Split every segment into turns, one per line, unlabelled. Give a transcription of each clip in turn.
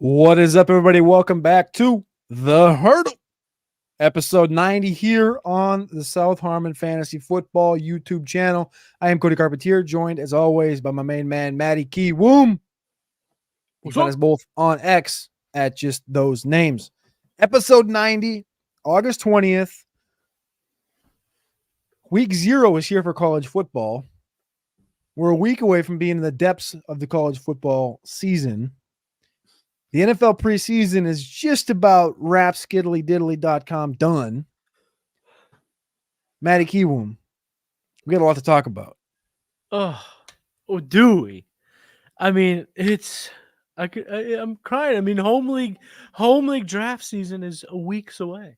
What is up, everybody? Welcome back to The Hurdle, episode 90 here on the South Harmon Fantasy Football YouTube channel. I am Cody Carpentier, joined as always by my main man, Matty Kiwoom. You find us both on X at just those names. Episode 90, August 20th. Week 0 is here for college football. We're a week away from being in the depths of the college football season. The NFL preseason is just about rapskiddlydiddly.com done. Matty Kiwoom, we got a lot to talk about.
Oh, do we? I mean, I'm crying. I mean, home league draft season is weeks away.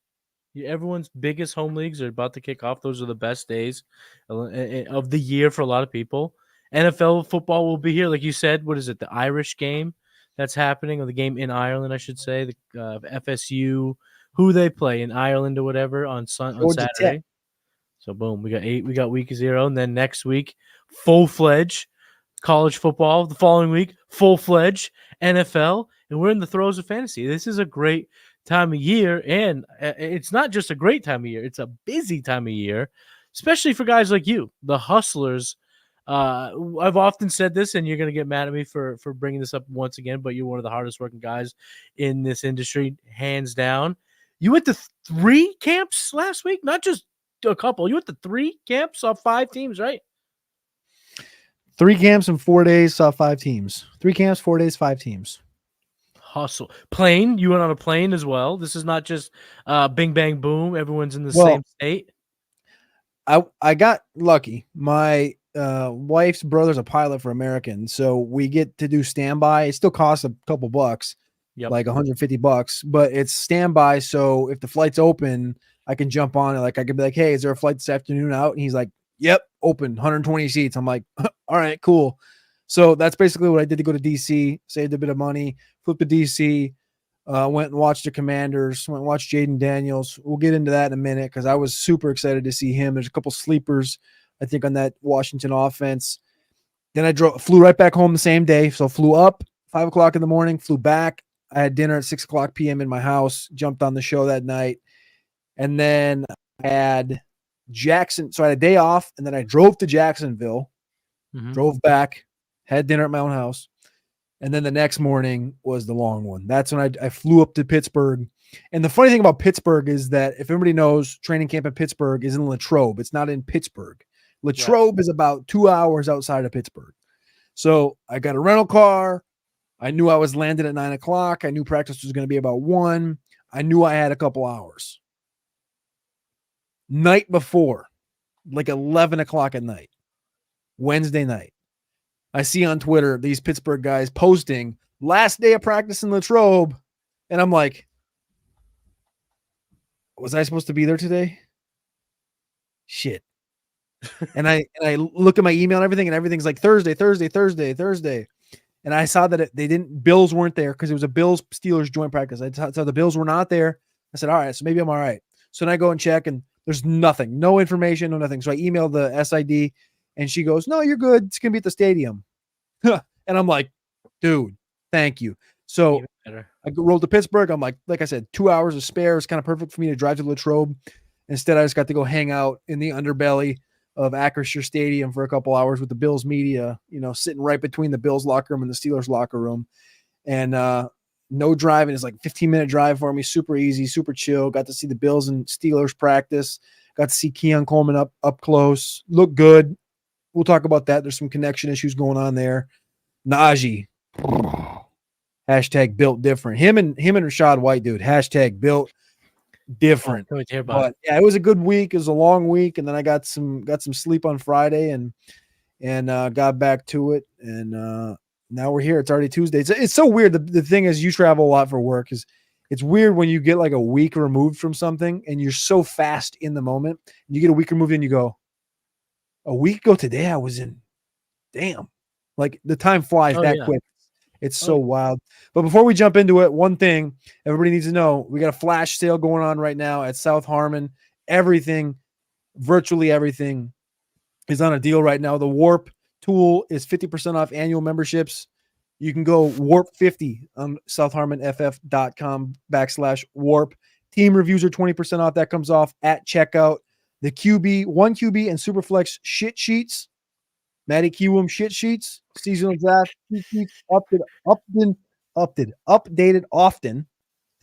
Everyone's biggest home leagues are about to kick off. Those are the best days of the year for a lot of people. NFL football will be here, like you said. What is it? The Irish game that's happening, or the game in Ireland, I should say. The FSU, who they play in Ireland or whatever on Saturday. Tech. So boom, we got week 0, and then next week, full-fledged college football. The following week, full-fledged NFL, and we're in the throes of fantasy. This is a great time of year, and it's not just a great time of year; it's a busy time of year, especially for guys like you, the hustlers. I've often said this, and you're going to get mad at me for bringing this up once again, but you're one of the hardest working guys in this industry, hands down. You went to 3 camps last week, not just a couple. You went to 3 camps, saw 5 teams, right?
3 camps in 4 days, saw 5 teams. 3 camps, 4 days, 5 teams.
Hustle. Plane, you went on a plane as well. This is not just bing, bang, boom. Everyone's in the same state.
I got lucky. My wife's brother's a pilot for American, so we get to do standby. It still costs a couple bucks, like $150, but it's standby. So if the flight's open, I can jump on it. Like I could be like, "Hey, is there a flight this afternoon out?" And he's like, "Yep, open, 120 seats." I'm like, "All right, cool." So that's basically what I did to go to DC. Saved a bit of money, flipped to DC. Went and watched the Commanders. Went and watched Jaden Daniels. We'll get into that in a minute because I was super excited to see him. There's a couple sleepers, I think, on that Washington offense. Then I flew right back home the same day. So flew up 5 o'clock in the morning, flew back. I had dinner at 6 o'clock p.m. in my house. Jumped on the show that night, and then I had Jackson. So I had a day off, and then I drove to Jacksonville. Drove back, had dinner at my own house. And then the next morning was the long one. That's when I flew up to Pittsburgh. And the funny thing about Pittsburgh is that if everybody knows, training camp in Pittsburgh is in Latrobe. It's not in Pittsburgh. Latrobe is about 2 hours outside of Pittsburgh. So I got a rental car. I knew I was landed at 9 o'clock. I knew practice was going to be about 1. I knew I had a couple hours. Night before, like 11 o'clock at night, Wednesday night, I see on Twitter these Pittsburgh guys posting last day of practice in Latrobe. And I'm like, was I supposed to be there today? Shit. and I look at my email and everything's like Thursday. And I saw that Bills weren't there because it was a Bills Steelers joint practice. I saw the Bills were not there. I said, all right, so maybe I'm all right. So then I go and check and there's nothing, no information, no nothing. So I emailed the SID. And she goes, "No, you're good. It's going to be at the stadium." And I'm like, dude, thank you. So I rolled to Pittsburgh. I'm like I said, 2 hours of spare. It's kind of perfect for me to drive to Latrobe. Instead, I just got to go hang out in the underbelly of Acrisure Stadium for a couple hours with the Bills media, sitting right between the Bills locker room and the Steelers locker room. And no driving. It's like a 15-minute drive for me. Super easy, super chill. Got to see the Bills and Steelers practice. Got to see Keon Coleman up close. Looked good. We'll talk about that. There's some connection issues going on there. Najee. Hashtag built different. Him and Rashad White, dude. Hashtag built different. But yeah, it was a good week. It was a long week. And then I got some sleep on Friday and got back to it. And now we're here. It's already Tuesday. It's so weird. The thing is, you travel a lot for work. It's weird when you get like a week removed from something and you're so fast in the moment. You get a week removed and you go, a week ago today, I was in, damn, like the time flies quick. It's so wild. But before we jump into it, one thing everybody needs to know, we got a flash sale going on right now at South Harmon. Virtually everything is on a deal right now. The Warp tool is 50% off annual memberships. You can go warp50 on southharmonff.com/warp. Team reviews are 20% off. That comes off at checkout. The QB, 1QB, and Superflex shit sheets. Matty Kiwoom shit sheets. Seasonal draft shit sheets updated often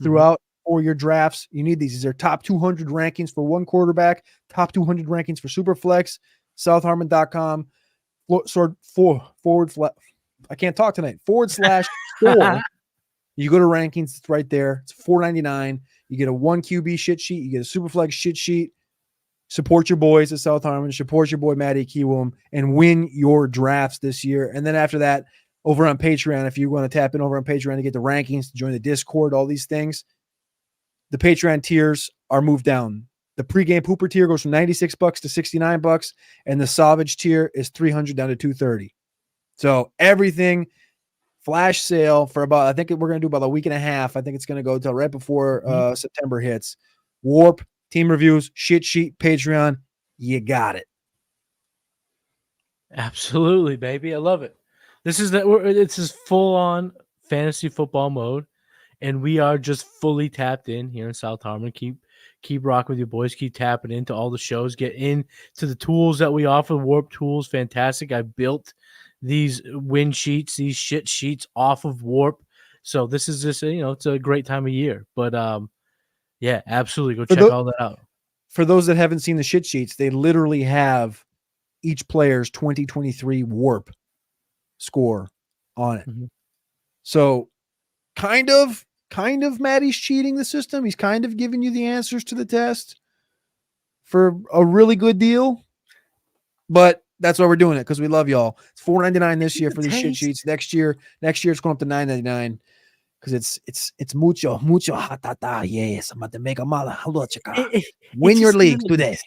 throughout for your drafts. You need these. These are top 200 rankings for one quarterback, top 200 rankings for Superflex. Southharmon.com I can't talk tonight. /store. You go to rankings, it's right there. It's $4.99. You get a 1QB shit sheet, you get a Superflex shit sheet. Support your boys at South Harmon, support your boy Matty Kiwoom, and win your drafts this year. And then after that, over on Patreon, if you want to tap in over on Patreon to get the rankings, to join the Discord, all these things, the Patreon tiers are moved down. The pregame pooper tier goes from $96 to $69, and the Savage tier is $300 down to $230. So everything flash sale for about, I think we're going to do about a week and a half. I think it's going to go till right before September hits. Warp, team reviews, shit sheet, Patreon. You got it.
Absolutely, baby. I love it. This is full on fantasy football mode, and we are just fully tapped in here in South Harmon. Keep rocking with your boys. Keep tapping into all the shows. Get into the tools that we offer. Warp tools, fantastic. I built these win sheets, these shit sheets off of Warp. So this is just it's a great time of year. But yeah, absolutely, go check all that out.
For those that haven't seen the shit sheets, they literally have each player's 2023 Warp score on it. So kind of Matty's cheating the system. He's kind of giving you the answers to the test for a really good deal. But that's why we're doing it, because we love y'all. It's $4.99 this year for these shit sheets. Next year it's going up to $9.99 because it's mucho hatata. Yes, I'm about to make a mala. Win your league today.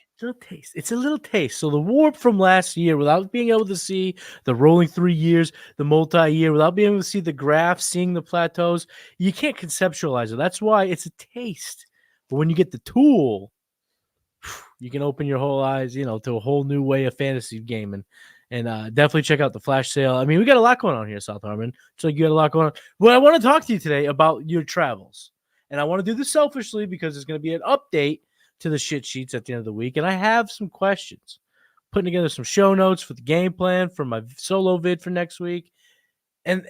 It's a little taste. So the Warp from last year, without being able to see the rolling 3 years, the multi-year, without being able to see the graphs, seeing the plateaus, you can't conceptualize it. That's why it's a taste. But when you get the tool, you can open your whole eyes, to a whole new way of fantasy gaming. And definitely check out the flash sale. I mean, we got a lot going on here, South Harmon. So you got a lot going on. Well, I want to talk to you today about your travels. And I want to do this selfishly because there's going to be an update to the shit sheets at the end of the week. And I have some questions. Putting together some show notes for the game plan for my solo vid for next week. And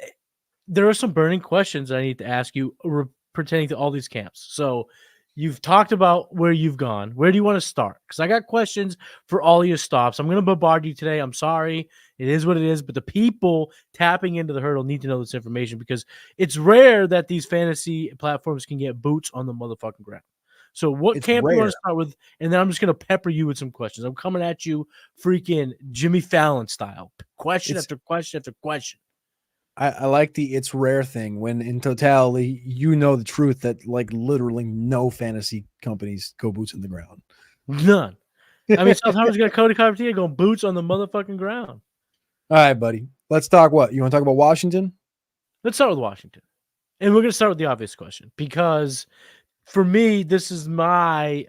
there are some burning questions I need to ask you pertaining to all these camps. So you've talked about where you've gone. Where do you want to start? Because I got questions for all your stops. I'm going to bombard you today. I'm sorry. It is what it is. But the people tapping into the hurdle need to know this information because it's rare that these fantasy platforms can get boots on the motherfucking ground. So what camp do you want to start with? And then I'm just going to pepper you with some questions. I'm coming at you freaking Jimmy Fallon style. Question after question after question.
I like the it's rare thing when in totality, the truth that like literally no fantasy companies go boots on the ground.
None. I mean, South Harmon's got Cody Carpentier going boots on the motherfucking ground.
All right, buddy. Let's talk what? You want to talk about Washington?
Let's start with Washington. And we're going to start with the obvious question because for me, this is my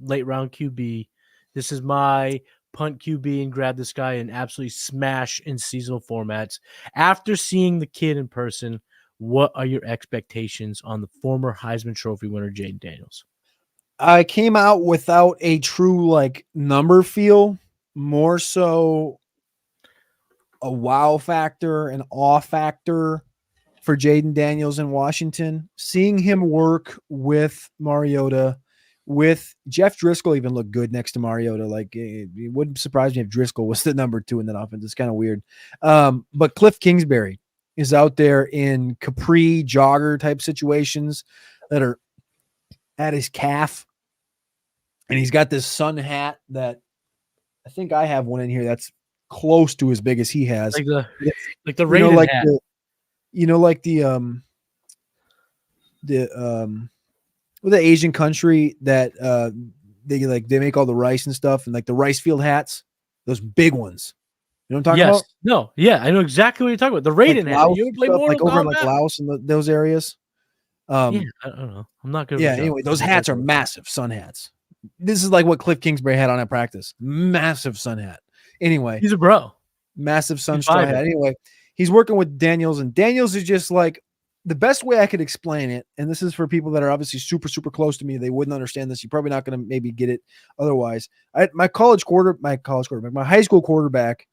late round QB. This is my punt QB and grab this guy and absolutely smash in seasonal formats. After seeing the kid in person, what are your expectations on the former Heisman Trophy winner, Jaden Daniels?
I came out without a true number feel, more so a wow factor, an awe factor for Jaden Daniels in Washington. Seeing him work with Mariota, with Jeff Driscoll even looked good next to Mariota. It wouldn't surprise me if Driscoll was the number 2 in that offense. It's kind of weird. But Cliff Kingsbury is out there in capri jogger type situations that are at his calf. And he's got this sun hat that I think I have one in here that's close to as big as he has.
Like the Raven hat.
The Asian country that they make all the rice and stuff and the rice field hats, those big ones. You know what I'm talking about?
No, yeah, I know exactly what you're talking about. The Raiden hat. You ever play Mortal
over
Kombat?
Laos and those areas.
Yeah, I don't know. I'm not good.
Yeah, anyway, those hats are massive sun hats. This is like what Cliff Kingsbury had on at practice. Massive sun hat. Anyway,
he's a bro.
Massive sun straw hat. Anyway, he's working with Daniels, and Daniels is just like, the best way I could explain it, and this is for people that are obviously super, super close to me, they wouldn't understand this. You're probably not going to maybe get it otherwise. My high school quarterback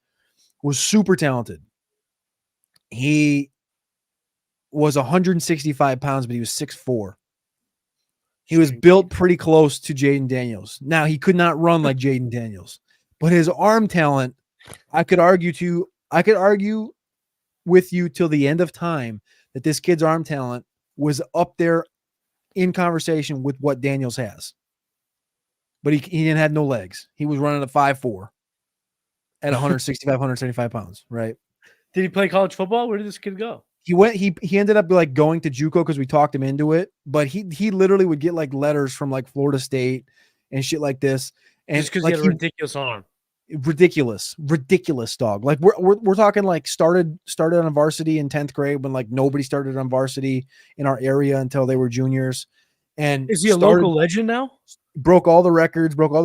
was super talented. He was 165 pounds, but he was 6'4". He was built pretty close to Jaden Daniels. Now, he could not run like Jaden Daniels, but his arm talent, I could argue with you till the end of time that this kid's arm talent was up there in conversation with what Daniels has. But he didn't have no legs. He was running a 5'4" at 165, 175 pounds, right?
Did he play college football? Where did this kid go?
He ended up like going to JUCO because we talked him into it, but he literally would get like letters from like Florida State and shit like this. And
just because
like,
he had a ridiculous arm. Ridiculous dog. Like we're talking like started on varsity in 10th grade when like nobody started on varsity in our area until they were juniors. And is he a local legend now?
Broke all the records, broke all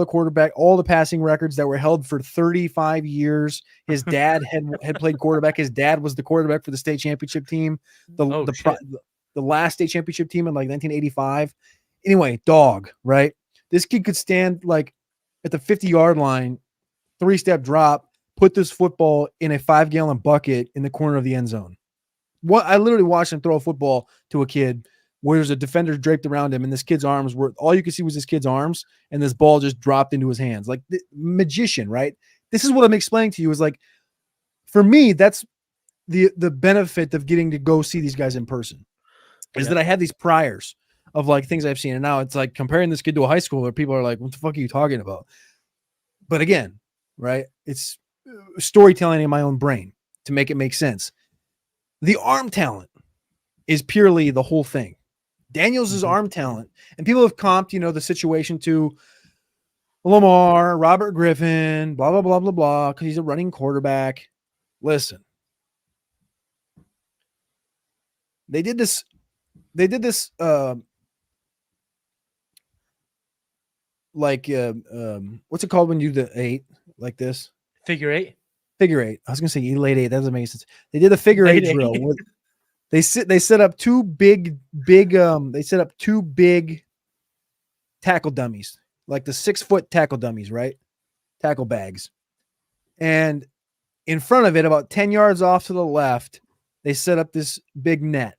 the passing records that were held for 35 years. His dad had played quarterback. His dad was the quarterback for the state championship team, the last state championship team in like 1985. Anyway, dog, right? This kid could stand like at the 50-yard line, 3-step drop, put this football in a 5-gallon bucket in the corner of the end zone. I literally watched him throw a football to a kid where there's a defender draped around him, and this kid's arms were all you could see was this kid's arms, and this ball just dropped into his hands. Like the magician, right? This is what I'm explaining to you is like, for me, that's the benefit of getting to go see these guys in person is that I have these priors of like things I've seen. And now it's like comparing this kid to a high schooler, people are like, what the fuck are you talking about? But again, right? It's storytelling in my own brain to make it make sense. The arm talent is purely the whole thing. Daniels' arm talent, and people have comped, the situation to Lamar, Robert Griffin, blah, blah, blah, blah, blah, because he's a running quarterback. Listen, they did this, what's it called when you do the 8 like this?
Figure 8.
I was gonna say late 8. That doesn't make sense. They did the figure 8 drill. They set up two big tackle dummies, like the 6-foot tackle dummies, right? Tackle bags. And in front of it, about 10 yards off to the left, they set up this big net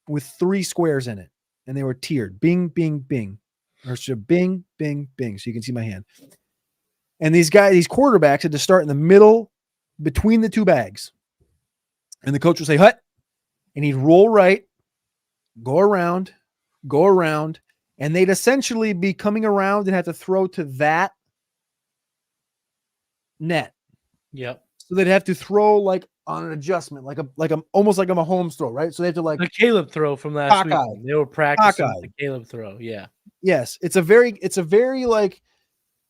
with 3 squares in it. And they were tiered. Bing, bing, bing. Or so bing, bing, bing. So you can see my hand. And these quarterbacks had to start in the middle between the 2 bags. And the coach would say, hut. And he'd roll right, go around, and they'd essentially be coming around and have to throw to that net.
Yep.
So they'd have to throw like on an adjustment, almost like a Mahomes throw, right? So they have to like
the Caleb throw from last week. They were practicing the Caleb throw. Yeah.
Yes, it's a very like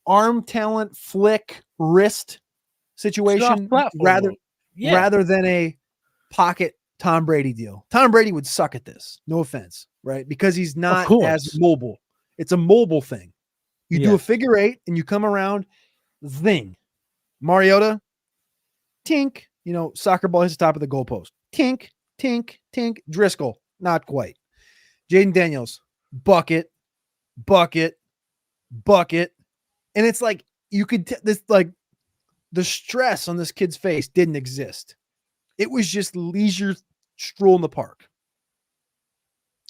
arm talent flick wrist situation rather than a pocket Tom Brady deal. Tom Brady would suck at this. No offense, right? Because he's not as mobile. It's a mobile thing. You do a figure 8 and you come around, zing. Mariota, tink. Soccer ball hits the top of the goalpost. Tink, tink, tink. Driscoll, not quite. Jaden Daniels, bucket. And it's like you could the stress on this kid's face didn't exist. It was just leisure stroll in the park.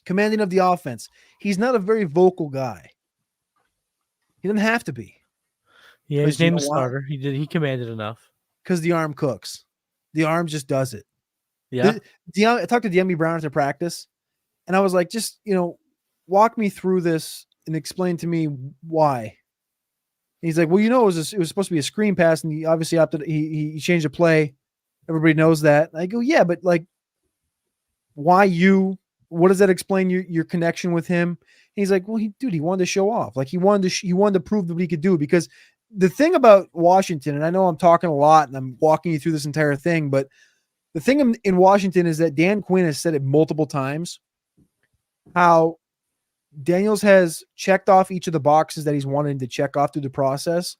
Commanding of the offense. He's not a very vocal guy. He doesn't have to be.
Yeah, his name's starter. He commanded enough.
Because the arm cooks. The arm just does it.
Yeah.
I talked to De'Ami Brown after practice, and I was like, just, walk me through this and explain to me why. And he's like, well, it was supposed to be a screen pass, and he obviously opted. He changed the play. Everybody knows that. I go, yeah, but like, why you? What does that explain your connection with him? And he's like, well, he wanted to show off. Like he wanted to prove what he could do. Because the thing about Washington, and I know I'm talking a lot and I'm walking you through this entire thing, but the thing in Washington is that Dan Quinn has said it multiple times, how Daniels has checked off each of the boxes that he's wanted to check off through the process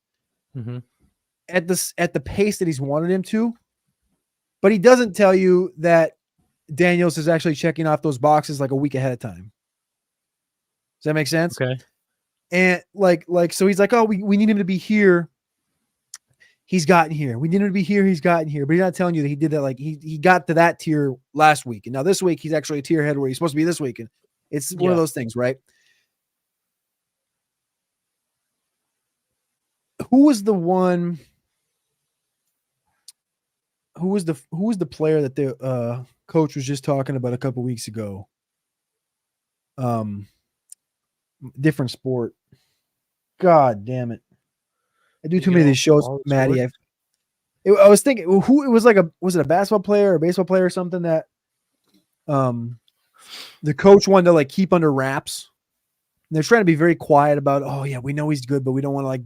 at the pace that he's wanted him to. But he doesn't tell you that Daniels is actually checking off those boxes like a week ahead of time. Does that make sense?
Okay.
And so he's like, oh, we need him to be here. He's gotten here. We need him to be here. He's gotten here. But he's not telling you that he did that. Like he got to that tier last week. And now this week, he's actually a tier ahead where he's supposed to be this week. And it's one of those things, right? Who was the one? Who was the player that the coach was just talking about a couple weeks ago? Different sport. God damn it! I do too many of these shows, Matty. I was thinking who it was. Was it a basketball player or a baseball player or something that the coach wanted to like keep under wraps. And they're trying to be very quiet about. Oh yeah, we know he's good, but we don't want to like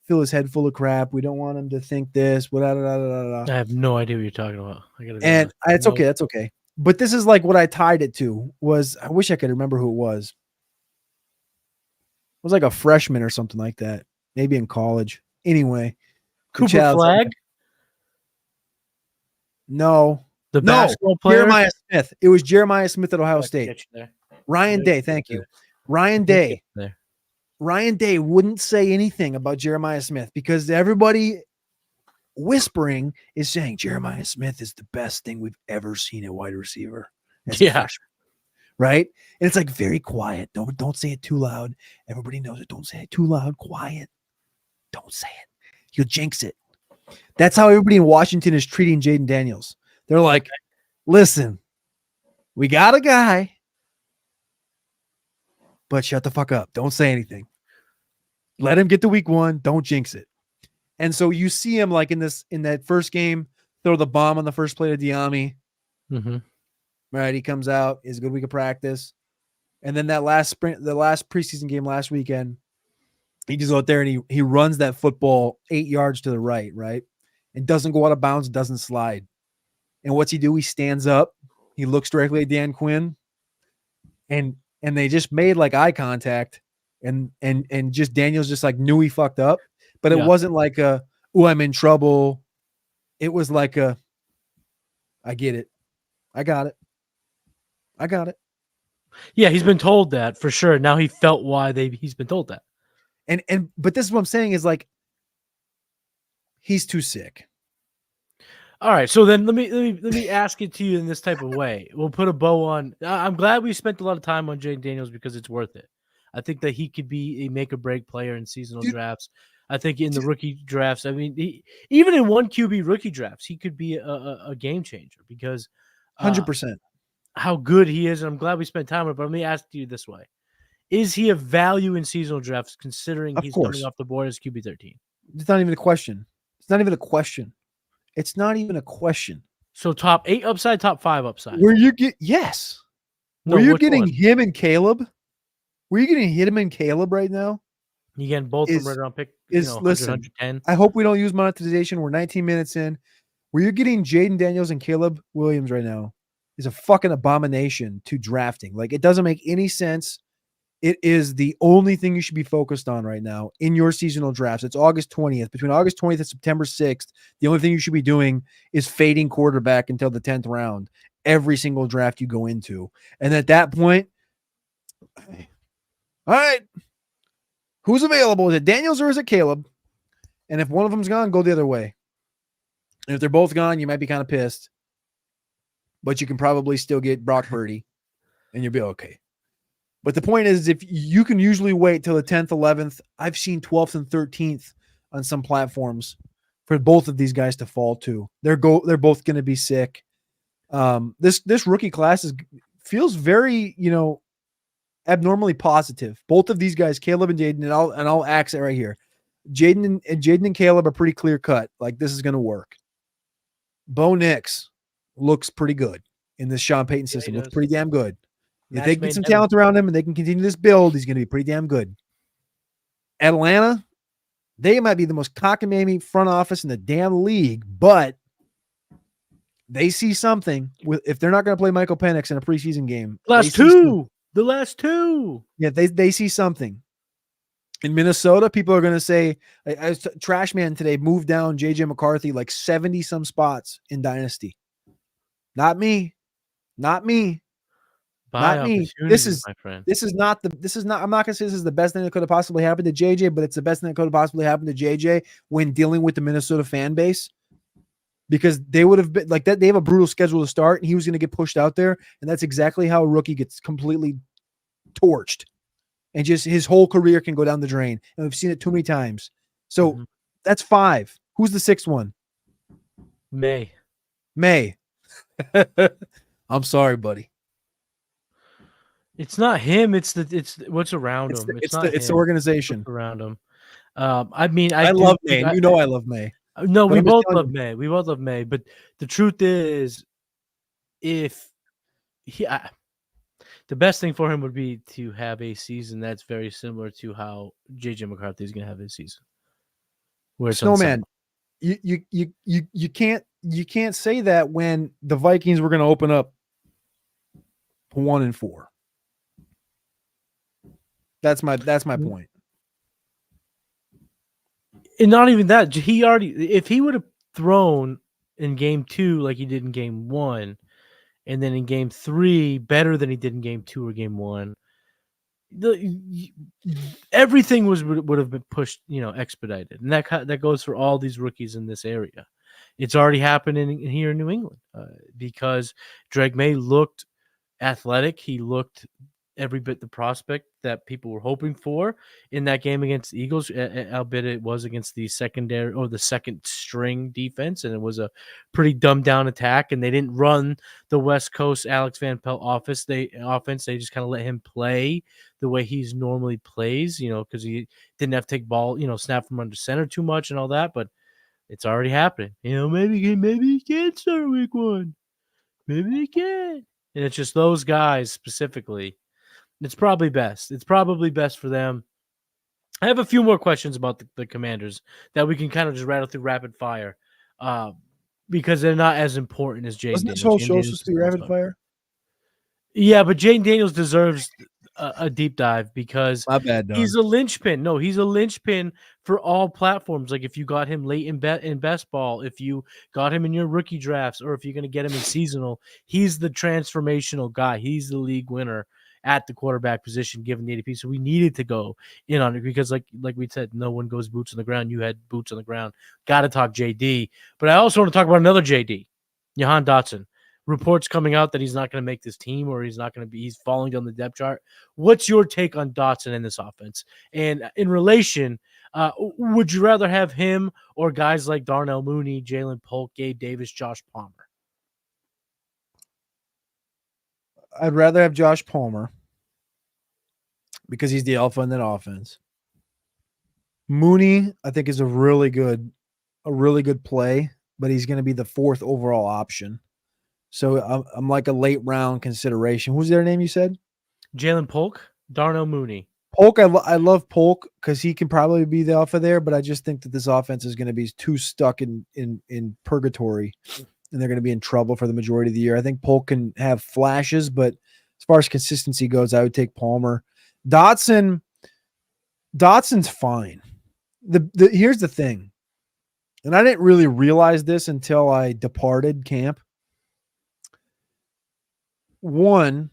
fill his head full of crap. We don't want him to think this.
I have no idea what you're talking about.
It's okay. That's okay. But this is like what I tied it to was. I wish I could remember who it was. It was like a freshman or something like that. Maybe in college. Anyway.
Cooper Flag?
No.
The basketball player?
Jeremiah Smith. It was Jeremiah Smith at Ohio State. Ryan Day. Thank you. Ryan Day. Ryan Day wouldn't say anything about Jeremiah Smith because everybody whispering is saying Jeremiah Smith is the best thing we've ever seen at wide receiver. Right? And it's like very quiet. Don't say it too loud. Everybody knows it. Don't say it too loud. Quiet. Don't say it. You'll jinx it. That's how everybody in Washington is treating Jaden Daniels. They're like, listen, we got a guy, but shut the fuck up. Don't say anything. Let him get to week 1. Don't jinx it. And so you see him like in that first game, throw the bomb on the first play to Diami.
Mm-hmm.
Right, he comes out, is a good week of practice. And then that last sprint, the last preseason game last weekend, he just out there and he runs that football 8 yards to the right, and doesn't go out of bounds, doesn't slide. And what's he do? He stands up, he looks directly at Dan Quinn, and they just made like eye contact, and just Daniels just like knew he fucked up, but it wasn't like I'm in trouble. It was like I get it, I got it.
Yeah, he's been told that for sure. Now he felt why he's been told that.
But this is what I'm saying is like he's too sick.
All right, so then let me ask it to you in this type of way. We'll put a bow on. I'm glad we spent a lot of time on Jaden Daniels because it's worth it. I think that he could be a make or break player in seasonal drafts. I think in the rookie drafts, I mean, even in 1 QB rookie drafts, he could be a game changer because
100%.
How good he is, and I'm glad we spent time on it. But let me ask you this way: is he a value in seasonal drafts, considering he's coming off the board as QB 13?
It's not even a question.
So top 8 upside, top 5 upside.
Were you getting him and Caleb? Were you getting him and Caleb right now?
You getting both of them right around pick?
Listen,
110.
I hope we don't use monetization. We're 19 minutes in. Where you're getting Jaden Daniels and Caleb Williams right now is a fucking abomination to drafting. Like, it doesn't make any sense. It is the only thing you should be focused on right now in your seasonal drafts. It's August 20th. Between August 20th and September 6th, the only thing you should be doing is fading quarterback until the 10th round every single draft you go into. And at that point, all right, who's available? Is it Daniels or is it Caleb? And if one of them's gone, go the other way. And if they're both gone, you might be kind of pissed. But you can probably still get Brock Purdy, and you'll be okay. But the point is, if you can usually wait till the 10th, 11th, I've seen 12th and 13th on some platforms for both of these guys to fall to. They're both going to be sick. This rookie class feels very, abnormally positive. Both of these guys, Caleb and Jaden, and I'll axe it right here. Jaden and Caleb are pretty clear cut. Like, this is going to work. Bo Nix looks pretty good in this Sean Payton system. Looks pretty damn good. If they get some talent around him and they can continue this build, he's going to be pretty damn good. Atlanta, they might be the most cockamamie front office in the damn league, but they see something if they're not going to play Michael Penix in a preseason game.
The last two. Yeah,
they see something. In Minnesota, people are going to say, Trash Man today moved down JJ McCarthy like 70 some spots in Dynasty. Not me. Not me.
By
Not me.
opportunity, my friend.
I'm not going to say this is the best thing that could have possibly happened to JJ, but it's the best thing that could have possibly happened to JJ when dealing with the Minnesota fan base. Because they would have been like that. They have a brutal schedule to start, and he was going to get pushed out there. And that's exactly how a rookie gets completely torched. And just his whole career can go down the drain. And we've seen it too many times. So that's 5. Who's the 6th one?
May.
I'm sorry, buddy.
It's not him. It's what's around him.
It's the organization
around him. I mean,
I love May. I love May.
No, we both love May. We both love May. But the truth is, if the best thing for him would be to have a season that's very similar to how JJ McCarthy is going to have his season. Where
Snowman, you can't say that when the Vikings were going to open up 1-4. That's my point.
And not even that. If he would have thrown in game 2 like he did in game 1, and then in game 3 better than he did in game 2 or game 1, everything would have been pushed, expedited. And that goes for all these rookies in this area. It's already happening here in New England because Drake May looked athletic. He looked every bit the prospect that people were hoping for in that game against the Eagles, albeit it was against the secondary or the second string defense, and it was a pretty dumbed down attack, and they didn't run the West Coast Alex Van Pelt offense. They just kind of let him play the way he's normally plays, because he didn't have to take ball, snap from under center too much and all that, but it's already happening. Maybe he can start week 1. Maybe he can. And it's just those guys specifically. It's probably best. It's probably best for them. I have a few more questions about the Commanders that we can kind of just rattle through rapid fire because they're not as important as Jaden Daniels.
Wasn't this whole show supposed to be rapid fire?
Yeah, but Jaden Daniels deserves a deep dive because
my bad, dog.
He's a linchpin. No, he's a linchpin for all platforms. Like if you got him late in best ball, if you got him in your rookie drafts, or if you're going to get him in seasonal, he's the transformational guy. He's the league winner at the quarterback position, given the ADP. So we needed to go in on it because, like we said, no one goes boots on the ground. You had boots on the ground. Got to talk JD. But I also want to talk about another JD, Jahan Dotson. Reports coming out that he's not going to make this team or he's falling down the depth chart. What's your take on Dotson in this offense? And in relation, would you rather have him or guys like Darnell Mooney, Jalen Polk, Gabe Davis, Josh Palmer?
I'd rather have Josh Palmer because he's the alpha in that offense. Mooney, I think, is a really good play, but he's going to be the 4th overall option. So I'm like a late round consideration. Who's their name you said?
Jalen Polk, Darnell Mooney.
Polk, I love Polk because he can probably be the alpha there, but I just think that this offense is going to be too stuck in purgatory, and they're going to be in trouble for the majority of the year. I think Polk can have flashes, but as far as consistency goes, I would take Palmer. Dotson's fine. Here's the thing, and I didn't really realize this until I departed camp. One,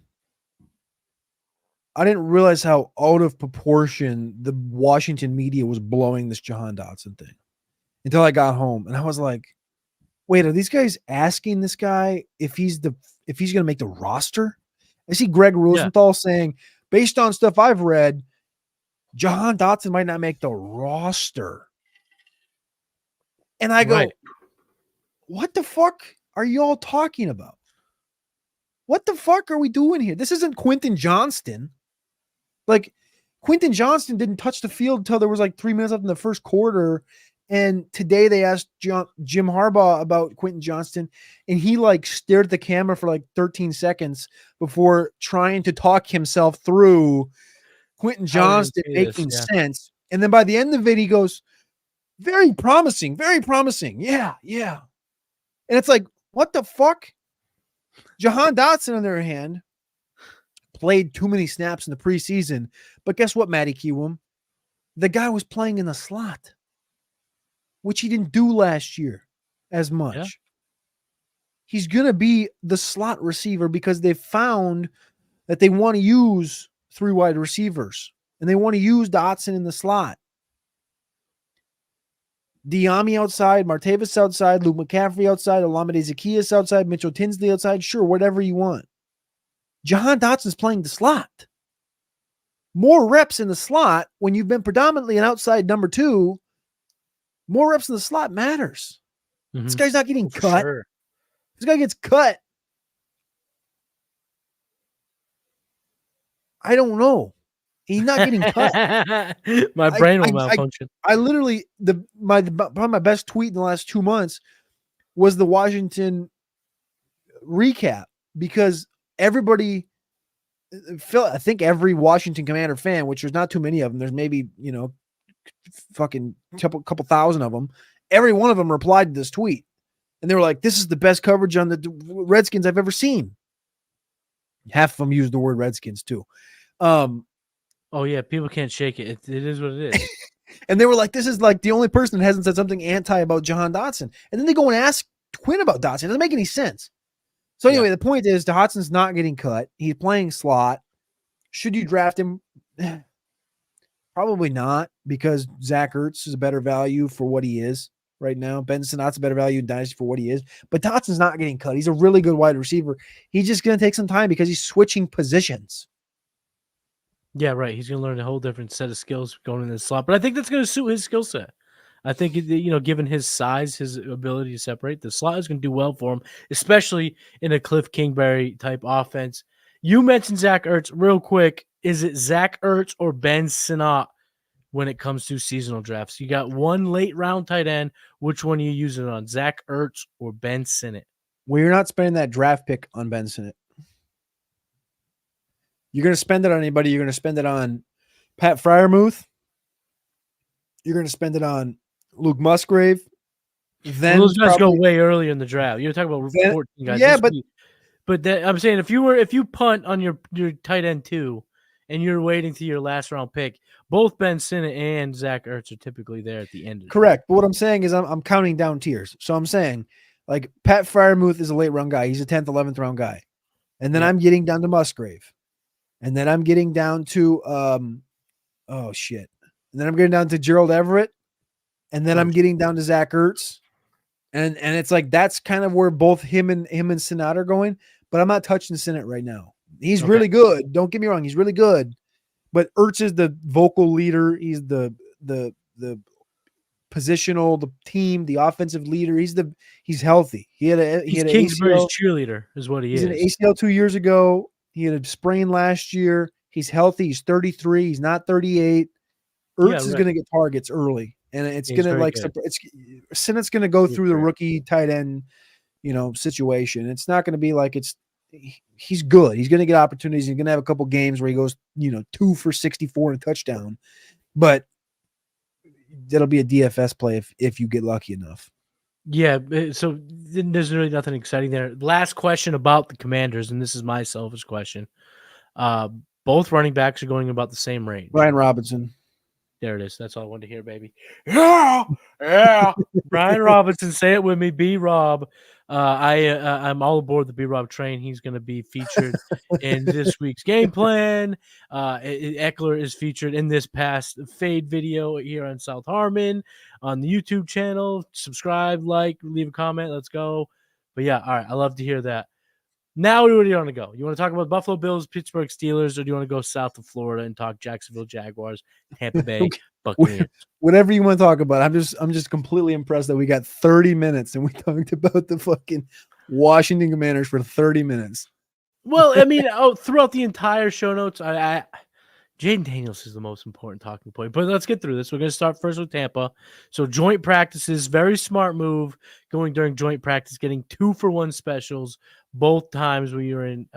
I didn't realize how out of proportion the Washington media was blowing this Jahan Dotson thing until I got home. And I was like, wait, are these guys asking this guy if he's going to make the roster? I see Greg Rosenthal saying, based on stuff I've read, Jahan Dotson might not make the roster. And I go, What the fuck are you all talking about? What the fuck are we doing here? This isn't Quentin Johnston. Like, Quentin Johnston didn't touch the field until there was like 3 minutes left in the first quarter. And today they asked Jim Harbaugh about Quentin Johnston, and he like stared at the camera for like 13 seconds before trying to talk himself through Quentin Johnston making sense. And then by the end of it, he goes, very promising, very promising. Yeah. And it's like, what the fuck? Jahan Dotson, on the other hand, played too many snaps in the preseason. But guess what, Matty Kiwoom? the guy was playing in the slot, which he didn't do last year as much.
Yeah.
He's going to be the slot receiver because they found that they want to use 3 wide receivers and they want to use Dotson in the slot. Diami outside, Martavis outside, Luke McCaffrey outside, Olamide Zaccheaus outside, Mitchell Tinsley outside. Sure, whatever you want. Jahan Dotson's playing the slot. More reps in the slot when you've been predominantly an outside number 2. More reps in the slot matters. Mm-hmm. This guy's not getting cut. Sure. This guy gets cut. I don't know. He's not getting cut.
My brain will malfunction.
I literally probably my best tweet in the last 2 months was the Washington recap because everybody felt. I think every Washington Commander fan, which there's not too many of them. There's maybe fucking couple thousand of them. Every one of them replied to this tweet, and they were like, "This is the best coverage on the Redskins I've ever seen." Half of them used the word Redskins too.
Oh yeah, people can't shake it. It is what it is.
And they were like, "This is like the only person that hasn't said something anti about Jahan Dotson." And then they go and ask Quinn about Dotson. It doesn't make any sense. So anyway, the point is, Dotson's not getting cut. He's playing slot. Should you draft him? Probably not, because Zach Ertz is a better value for what he is right now. Ben Sinat's a better value in Dynasty for what he is. But Dotson's not getting cut. He's a really good wide receiver. He's just going to take some time because he's switching positions.
Yeah, right. He's going to learn a whole different set of skills going in the slot. But I think that's going to suit his skill set. I think, given his size, his ability to separate, the slot is going to do well for him, especially in a Cliff Kingsbury type offense. You mentioned Zach Ertz real quick. Is it Zach Ertz or Ben Sinnott when it comes to seasonal drafts? You got one late round tight end. Which one are you using it on, Zach Ertz or Ben Sinnott?
Well, you're not spending that draft pick on Ben Sinnott. You're going to spend it on anybody. You're going to spend it on Pat Freiermuth. You're going to spend it on Luke Musgrave. Then
those guys go way earlier in the draft. You're talking about 14 guys.
Yeah,
but I'm saying if you punt on your tight end 2 and you're waiting to your last round pick, both Ben Sinnott and Zach Ertz are typically there at the end.
Correct. But what I'm saying is I'm counting down tiers. So I'm saying like Pat Freiermuth is a late round guy. He's a 10th, 11th round guy. And then I'm getting down to Musgrave. And then I'm getting down to And then I'm getting down to Gerald Everett. And then I'm getting down to Zach Ertz. And it's like that's kind of where both him and Sinnott are going. But I'm not touching Sinnott right now. He's really good. Don't get me wrong. He's really good. But Ertz is the vocal leader. He's the positional, the team, the offensive leader. He's healthy. He's
Kingsbury's cheerleader is what he is.
He's an ACL 2 years ago. He had a sprain last year. He's healthy. He's 33. He's not 38. Ertz is going to get targets early, and it's going to Sinnott's going to go through the rookie tight end, situation. It's not going to be like he's good. He's going to get opportunities. He's going to have a couple games where he goes, 2 for 64 and a touchdown, but that'll be a DFS play if you get lucky enough.
Yeah, so there's really nothing exciting there. Last question about the Commanders, and this is my selfish question. Both running backs are going about the same range.
Brian Robinson.
There it is. That's all I wanted to hear, baby. Yeah. Brian Robinson, say it with me. B-Rob. I'm all aboard the B-Rob train. He's going to be featured in this week's game plan. Eckler is featured in this past fade video here on South Harmon on the YouTube channel. Subscribe, leave a comment. Let's go. But yeah, all right. I love to hear that. Now, where do you want to go? You want to talk about Buffalo Bills, Pittsburgh Steelers, or do you want to go south of Florida and talk Jacksonville Jaguars, Tampa Bay Buccaneers?
Whatever you want to talk about. I'm just completely impressed that we got 30 minutes and we talked about the fucking Washington Commanders for 30 minutes.
Well, I mean, throughout the entire show notes, Jaden Daniels is the most important talking point. But let's get through this. We're going to start first with Tampa. So joint practices, very smart move going during joint practice, getting 2-for-1 specials both times we were in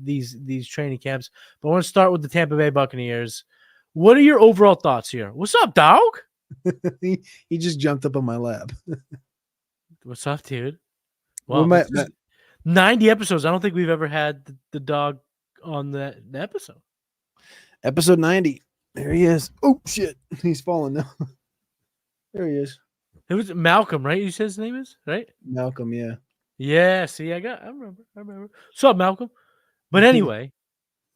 these training camps. But I want to start with the Tampa Bay Buccaneers. What are your overall thoughts here? What's up, dog?
he just jumped up on my lap.
What's up, dude? Well, 90 episodes. I don't think we've ever had the dog on the episode.
Episode 90. There he is. Oh shit, he's falling now. There he is.
It was Malcolm, right? You said his name is right.
Malcolm, yeah.
Yeah. See, I remember. What's up, Malcolm? But anyway,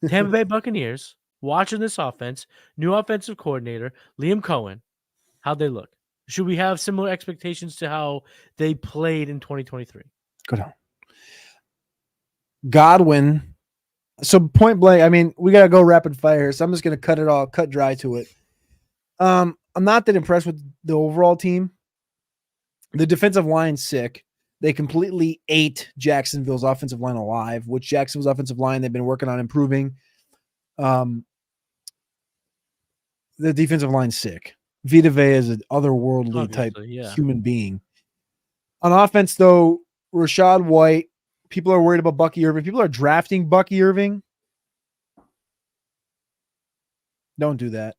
Tampa Bay Buccaneers watching this offense, new offensive coordinator Liam Cohen. How'd they look? Should we have similar expectations to how they played in 2023?
Go down. Godwin. So point blank, I mean, we gotta go rapid fire. So I'm just gonna cut dry to it. I'm not that impressed with the overall team. The defensive line's sick. They completely ate Jacksonville's offensive line alive, which Jacksonville's offensive line they've been working on improving. The defensive line's sick. Vita Vea is an otherworldly type human being. On offense, though, Rachaad White, people are worried about Bucky Irving. People are drafting Bucky Irving. Don't do that.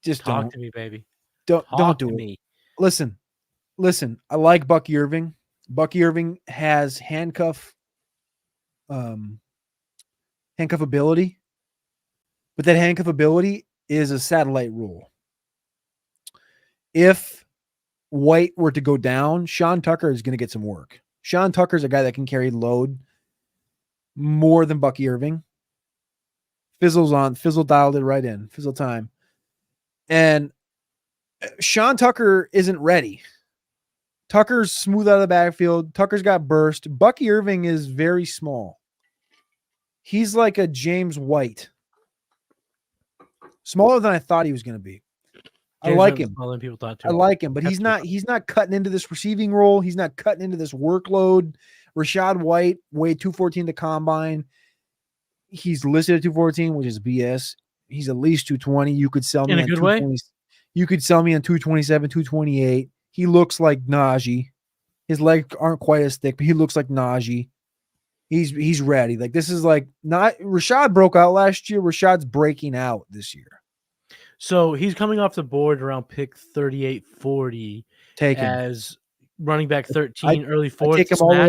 Just
talk to me, baby.
Don't do it. Listen. I like Bucky Irving. Bucky Irving has handcuff ability, but that handcuff ability is a satellite rule. If White were to go down, Sean Tucker is going to get some work. Sean Tucker's a guy that can carry load more than Bucky Irving. Fizzle dialed it right in. Fizzle time. And Sean Tucker isn't ready. Tucker's smooth out of the backfield. Tucker's got burst. Bucky Irving is very small. He's like a James White. Smaller than I thought he was going to be. I like him.
Smaller than people thought too.
I like him, but he's not cutting into this receiving role. He's not cutting into this workload. Rachaad White weighed 214 to combine. He's listed at 214, which is BS. He's at least 220. You could sell me
in a good way.
You could sell me on 227, 228. He looks like Najee. His legs aren't quite as thick, but he looks like Najee. He's ready. Like this is like not Rashad broke out last year. Rashad's breaking out this year.
So he's coming off the board around pick 38, 40 as running back 13, early fourth.
I'd take him all the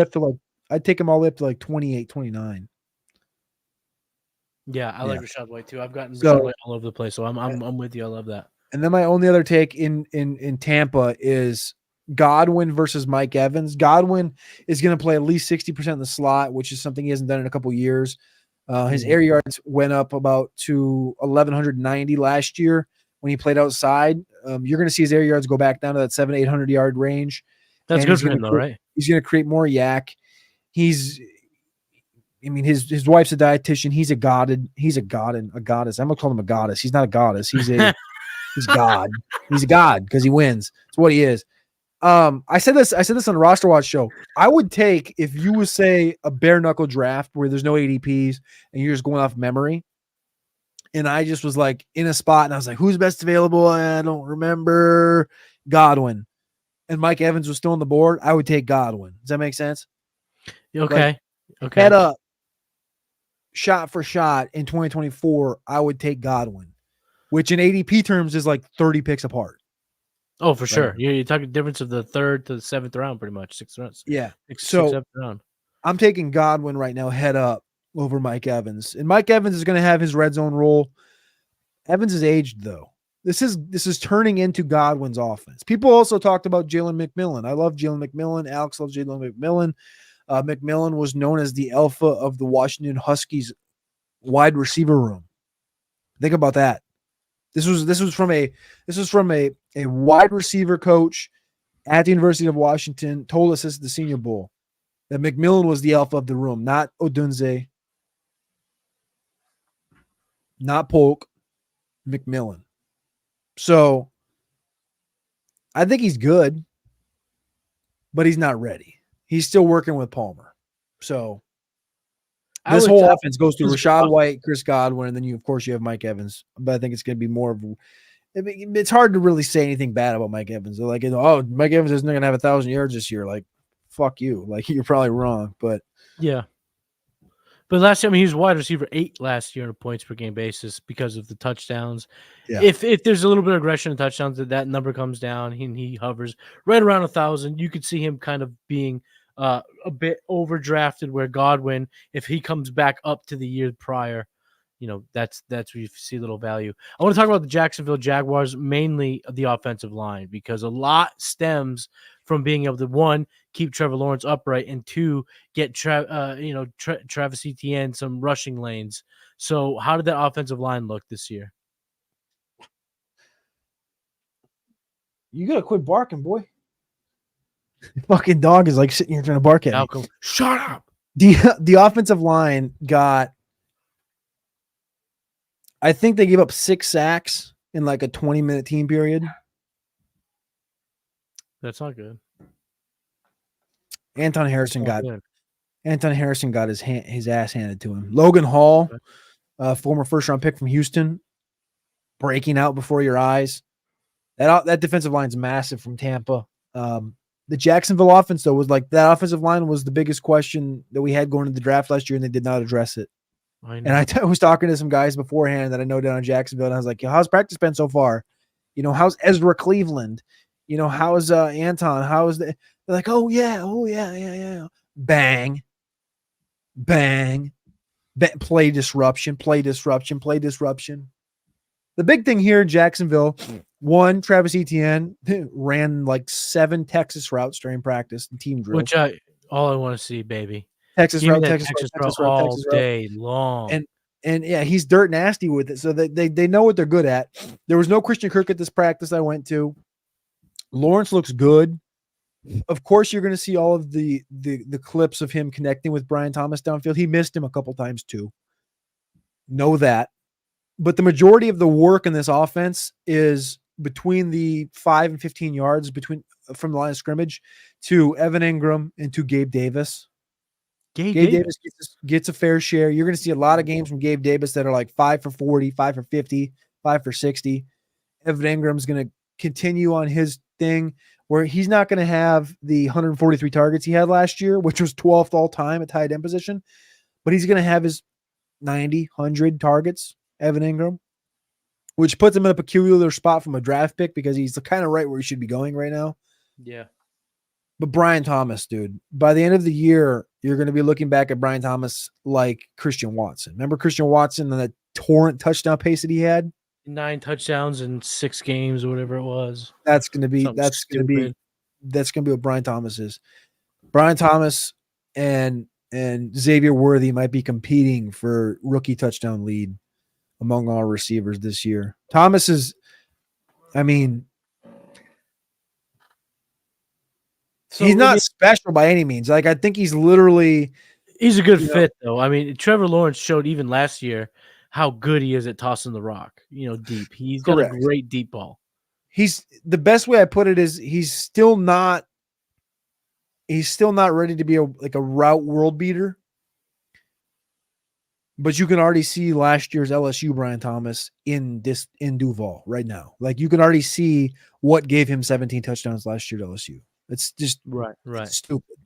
way up to like 28, 29.
Yeah, I like Rachaad White too. I've gotten Rachaad White all over the place, so I'm with you. I love that.
And then my only other take in Tampa is Godwin versus Mike Evans. Godwin is going to play at least 60% in the slot, which is something he hasn't done in a couple of years. His air yards went up about to 1,190 last year when he played outside. You're going to see his air yards go back down to that 700-800 yard range.
That's good for him, though, right?
He's going to create more yak. His wife's a dietitian. He's a goddess. I'm going to call him a goddess. He's not a goddess. He's God. He's a god because he wins. That's what he is. I said this on the Roster Watch show. I would take, if you would say a bare knuckle draft where there's no ADPs and you're just going off memory. And I just was like in a spot and I was like, who's best available? I don't remember. Godwin. And Mike Evans was still on the board. I would take Godwin. Does that make sense?
Okay. Okay.
Head up, shot for shot in 2024, I would take Godwin, which in ADP terms is like 30 picks apart.
Oh, for sure. You're talking difference of the 3rd to the 7th round, pretty much 6 rounds.
Yeah.
So 7th round.
I'm taking Godwin right now, head up over Mike Evans, and Mike Evans is going to have his red zone role. Evans is aged though. This is turning into Godwin's offense. People also talked about Jalen McMillan. I love Jalen McMillan. Alex loves Jalen McMillan. McMillan was known as the alpha of the Washington Huskies wide receiver room. Think about that. This was from a wide receiver coach at the University of Washington told us this at the Senior Bowl that McMillan was the alpha of the room, not Odunze, not Polk, McMillan. So I think he's good, but he's not ready. He's still working with Palmer. So this whole offense goes through Rachaad White, Chris Godwin, and then you have Mike Evans. But I think it's going to be more of it's hard to really say anything bad about Mike Evans. They're like, Mike Evans isn't going to have 1,000 yards this year. Like, fuck you. Like, you're probably wrong. But
yeah. But last year, he was wide receiver 8 last year on a points per game basis because of the touchdowns. Yeah. If there's a little bit of aggression in touchdowns, that number comes down. He hovers right around 1,000. You could see him kind of being a bit overdrafted, where Godwin, if he comes back up to the year prior, that's where you see a little value. I want to talk about the Jacksonville Jaguars, mainly the offensive line, because a lot stems from being able to, one, keep Trevor Lawrence upright, and two, get Travis Etienne some rushing lanes. So how did that offensive line look this year?
You gotta quit barking, boy. The fucking dog is like sitting here trying to bark at
Malcolm,
me.
shut up.
The offensive line got, I think they gave up 6 sacks in like a 20-minute team period.
That's not good.
Anton Harrison got his ass handed to him. Logan Hall, former first-round pick from Houston, breaking out before your eyes. That defensive line's massive from Tampa. The Jacksonville offense, though, was like, that offensive line was the biggest question that we had going into the draft last year, and they did not address it. I know. And I was talking to some guys beforehand that I know down in Jacksonville, and I was like, how's practice been so far? How's Ezra Cleveland? How's Anton? How's they're like, oh yeah. Bang. Play disruption. The big thing here in Jacksonville, one, Travis Etienne ran like 7 Texas routes during practice and team drill.
Which all I want to see, baby.
Texas route
all day long.
And yeah, he's dirt nasty with it. So they know what they're good at. There was no Christian Kirk at this practice I went to. Lawrence looks good. Of course, you're going to see all of the clips of him connecting with Brian Thomas downfield. He missed him a couple times too. Know that. But the majority of the work in this offense is between the 5 and 15 yards from the line of scrimmage to Evan Ingram and to Gabe Davis. Gabe Davis gets a fair share. You're going to see a lot of games from Gabe Davis that are like 5 for 40, 5 for 50, 5 for 60. Evan Ingram's going to continue on his thing where he's not going to have the 143 targets he had last year, which was 12th all time at tight end position, but he's going to have his 90, 100 targets, Evan Ingram, which puts him in a peculiar spot from a draft pick because he's kind of right where he should be going right now.
Yeah.
But Brian Thomas, dude, by the end of the year, you're going to be looking back at Brian Thomas like Christian Watson. Remember Christian Watson and that torrent touchdown pace that he had? 9
touchdowns in 6 games or whatever it was.
That's going to be what Brian Thomas is. Brian Thomas and Xavier Worthy might be competing for rookie touchdown lead among all receivers this year. Thomas is, he's not special by any means. Like, I think he's a good
fit, though. Trevor Lawrence showed even last year how good he is at tossing the rock, deep. He's got a great deep ball.
He's the best way I put it is he's still not ready to be a route world beater. But you can already see last year's LSU Brian Thomas in Duval right now. Like, you can already see what gave him 17 touchdowns last year at LSU. It's just
right.
Stupid.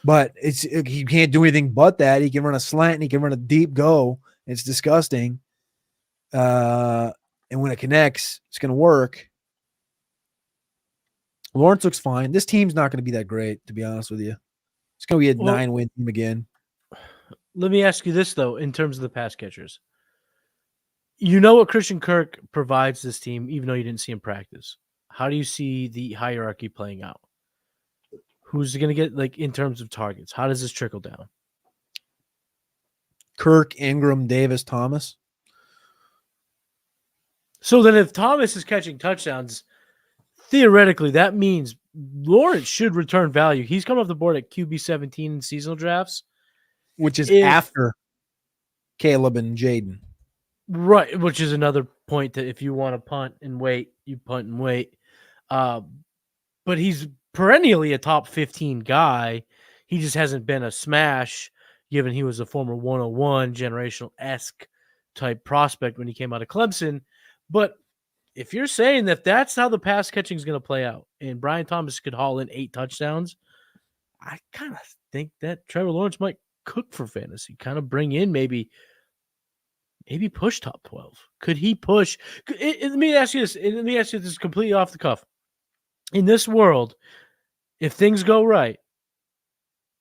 But he can't do anything but that. He can run a slant and he can run a deep go. It's disgusting. And when it connects, it's going to work. Lawrence looks fine. This team's not going to be that great, to be honest with you. It's going to be a 9-win team again.
Let me ask you this, though, in terms of the pass catchers. You know what Christian Kirk provides this team, even though you didn't see him practice. How do you see the hierarchy playing out? Who's going to get, in terms of targets? How does this trickle down?
Kirk, Ingram, Davis, Thomas.
So then if Thomas is catching touchdowns, theoretically, that means Lawrence should return value. He's come off the board at QB 17 in seasonal drafts.
Which is after Caleb and Jaden.
Right, which is another point that if you want to punt and wait, you punt and wait. But he's perennially a top 15 guy. He just hasn't been a smash, given he was a former 101 generational-esque type prospect when he came out of Clemson. But if you're saying that that's how the pass catching is going to play out, and Brian Thomas could haul in 8 touchdowns, I kind of think that Trevor Lawrence might cook for fantasy, kind of bring in maybe push top 12. Could he push? Let me ask you this completely off the cuff. In this world, if things go right,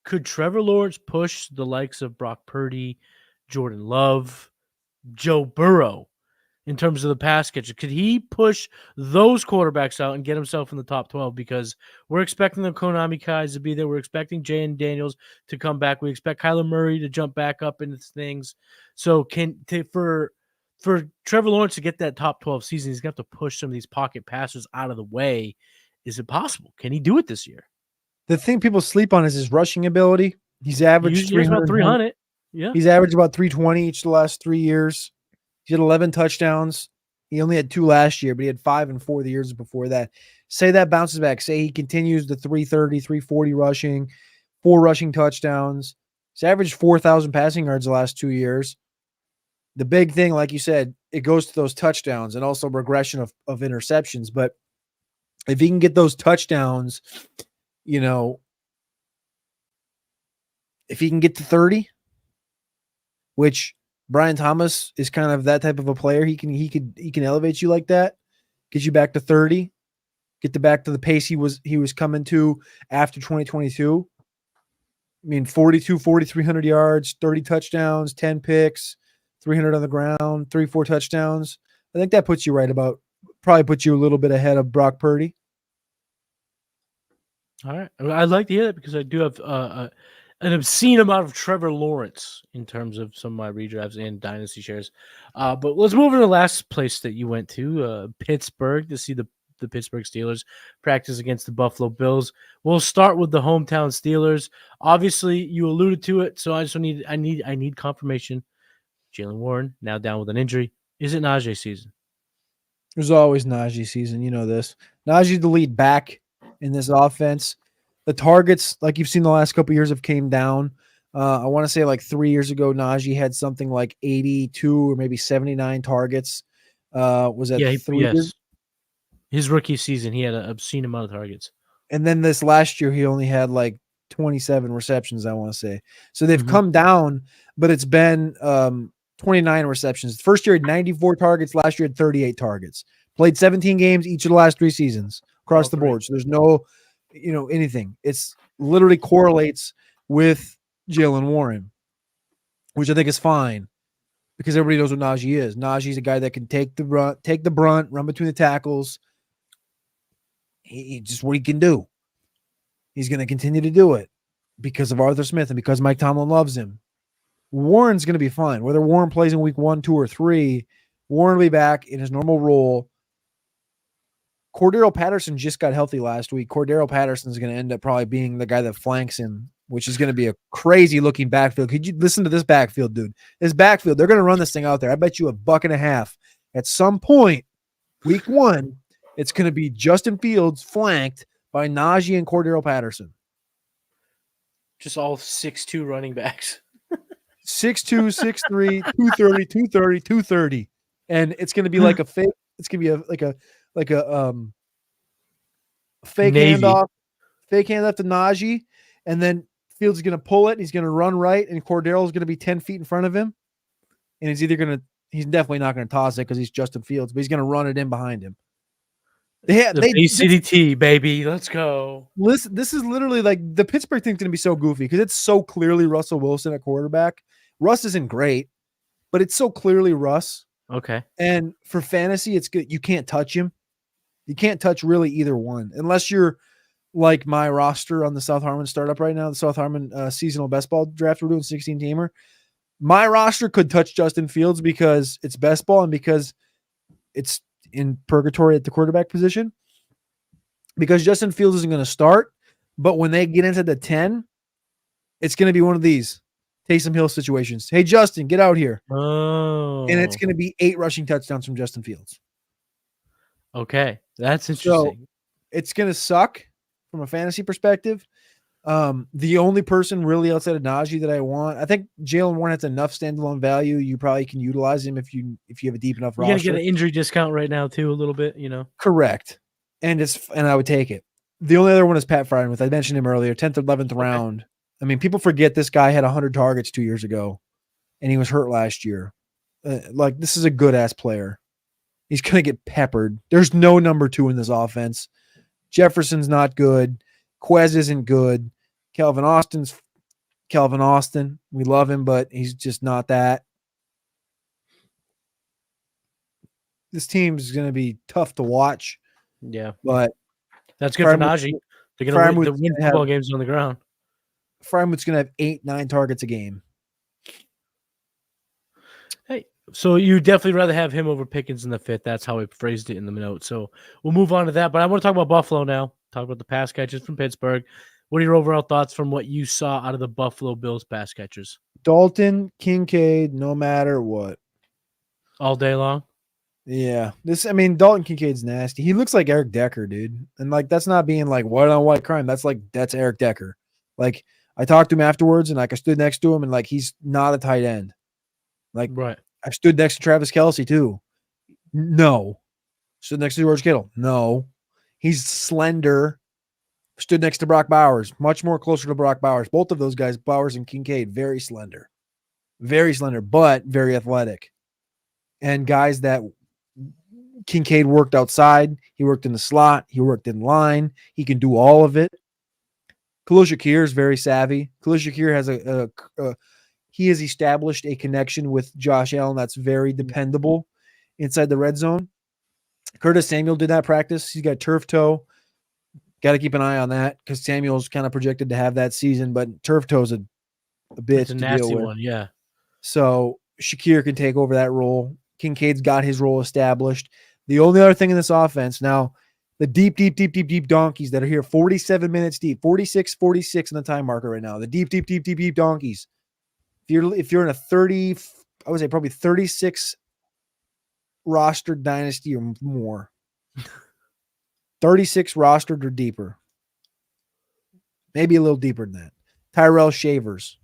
could Trevor Lawrence push the likes of Brock Purdy, Jordan Love, Joe Burrow in terms of the pass catcher? Could he push those quarterbacks out and get himself in the top 12? Because we're expecting the Konami guys to be there. We're expecting Jay Daniels to come back. We expect Kyler Murray to jump back up into things. So for Trevor Lawrence to get that top 12 season, he's going to have to push some of these pocket passers out of the way. Is it possible? Can he do it this year?
The thing people sleep on is his rushing ability. He's averaged 300.
About 300. Yeah.
He's averaged about 320 each of the last 3 years. He had 11 touchdowns. He only had 2 last year, but he had 5 and 4 the years before that. Say that bounces back. Say he continues the 330, 340 rushing, 4 rushing touchdowns. He's averaged 4,000 passing yards the last 2 years. The big thing, like you said, it goes to those touchdowns and also regression of interceptions. But if he can get those touchdowns, you know, if he can get to 30, which Brian Thomas is kind of that type of a player. He can elevate you like that, get you back to 30, get back to the pace he was coming to after 2022. I mean, 4,300 yards, 30 touchdowns, 10 picks, 300 on the ground, 3-4 touchdowns. I think that puts you probably puts you a little bit ahead of Brock Purdy.
All right. I'd like to hear that because I do have an obscene amount of Trevor Lawrence in terms of some of my redrafts and dynasty shares. But let's move to the last place that you went to, Pittsburgh, to see the Pittsburgh Steelers practice against the Buffalo Bills. We'll start with the hometown Steelers. Obviously, you alluded to it, so I need confirmation. Jaylen Warren now down with an injury. Is it Najee season?
There's always Najee season. You know this. Najee the lead back in this offense. The targets, like you've seen the last couple of years, have came down. I want to say like 3 years ago, Najee had something like 82 or maybe 79 targets. Was that 3 years?
His rookie season, he had an obscene amount of targets.
And then this last year, he only had like 27 receptions, I want to say. So they've come down, but it's been 29 receptions. First year had 94 targets. Last year had 38 targets. Played 17 games each of the last 3 seasons across the board. So there's no, anything. It's literally correlates with Jaylen Warren, which I think is fine because everybody knows what Najee is. Najee's a guy that can take the brunt, run between the tackles. He just what he can do. He's going to continue to do it because of Arthur Smith and because Mike Tomlin loves him. Warren's going to be fine. Whether Warren plays in week 1, 2, or 3, Warren will be back in his normal role. Cordero Patterson just got healthy last week. Cordero Patterson is going to end up probably being the guy that flanks him, which is going to be a crazy looking backfield. Could you listen to this backfield, dude? This backfield, they're going to run this thing out there. I bet you $1.50. At some point, week 1, it's going to be Justin Fields flanked by Najee and Cordero Patterson.
Just all 6'2" running backs.
6'2", 6'3", 230, 230, 230. And it's going to be like a fake. It's going to be like a fake handoff to Najee, and then Fields is going to pull it. He's going to run right, and Cordero is going to be 10 feet in front of him. And he's definitely not going to toss it because he's Justin Fields, but he's going to run it in behind him.
CDT, baby. Let's go.
Listen, this is literally like the Pittsburgh thing's going to be so goofy because it's so clearly Russell Wilson at quarterback. Russ isn't great, but it's so clearly Russ.
Okay.
And for fantasy, it's good. You can't touch him. You can't touch really either one unless you're like my roster on the South Harmon startup right now, the South Harmon seasonal best ball draft. We're doing 16-teamer. My roster could touch Justin Fields because it's best ball and because it's in purgatory at the quarterback position. Because Justin Fields isn't going to start, but when they get into the 10, it's going to be one of these Taysom Hill situations. Hey, Justin, get out here.
Oh.
And it's going to be 8 rushing touchdowns from Justin Fields.
Okay. That's interesting.
So it's going to suck from a fantasy perspective. The only person really outside of Najee that I want, I think Jaylen Warren has enough standalone value. You probably can utilize him if you have a deep enough roster.
You're going to get an injury discount right now too, a little bit,
Correct. And I would take it. The only other one is Pat Freiermuth. I mentioned him earlier, 10th or 11th round. I mean, people forget this guy had 100 targets 2 years ago, and he was hurt last year. This is a good-ass player. He's going to get peppered. There's no number 2 in this offense. Jefferson's not good. Quez isn't good. Calvin Austin. We love him, but he's just not that. this team's going to be tough to watch.
Yeah,
but
that's good for Najee. They're going to win football games on the ground.
Fryermuth's going to have 8-9 targets a game.
Hey, so you definitely rather have him over Pickens in the fifth. That's how I phrased it in the note. So we'll move on to that. But I want to talk about Buffalo now. Talk about the pass catchers from Pittsburgh. What are your overall thoughts from what you saw out of the Buffalo Bills pass catchers?
Dalton, Kincaid, no matter what.
All day long?
Yeah. Dalton Kincaid's nasty. He looks like Eric Decker, dude. And like that's not being like white on white crime. That's Eric Decker. Like I talked to him afterwards and like I stood next to him and like he's not a tight end. Like
right.
I stood next to Travis Kelce too. No. Stood next to George Kittle. No. He's slender. Stood next to Brock Bowers. Much more closer to Brock Bowers. Both of those guys, Bowers and Kincaid, very slender. Very slender, but very athletic. And guys that Kincaid worked outside. He worked in the slot. He worked in line. He can do all of it. Khalil Shakir is very savvy. Khalil Shakir has he has established a connection with Josh Allen that's very dependable inside the red zone. Curtis Samuel did that practice. He's got turf toe. Got to keep an eye on that because Samuel's kind of projected to have that season, but turf toe's a bitch
it's a
to
nasty
deal with.
One, yeah.
So Shakir can take over that role. Kincaid's got his role established. The only other thing in this offense now, the deep donkeys that are here, 47 minutes deep, 46 in the time marker right now. The deep donkeys. If you're in a 30, I would say probably 36 rostered dynasty or more. 36 rostered or deeper. Maybe a little deeper than that. Tyrell Shavers.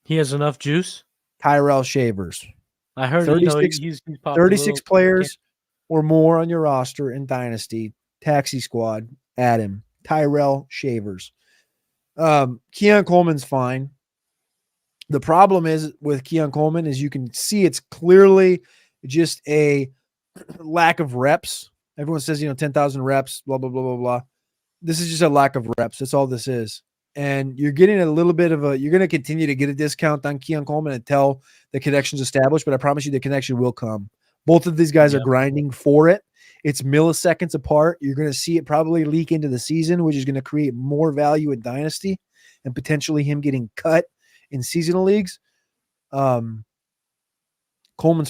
He has enough juice?
Tyrell Shavers.
I heard
36,
he's
36 players or more on your roster in Dynasty. Taxi squad. Add him. Tyrell Shavers. Keon Coleman's fine. The problem is with Keon Coleman is you can see it's clearly just a lack of reps. Everyone says, 10,000 reps, blah, blah, blah, blah, blah. This is just a lack of reps. That's all this is. And you're getting a little bit of you're going to continue to get a discount on Keon Coleman until the connection's established, but I promise you the connection will come. Both of these guys are grinding for it. It's milliseconds apart. You're going to see it probably leak into the season, which is going to create more value in Dynasty and potentially him getting cut in seasonal leagues. Coleman's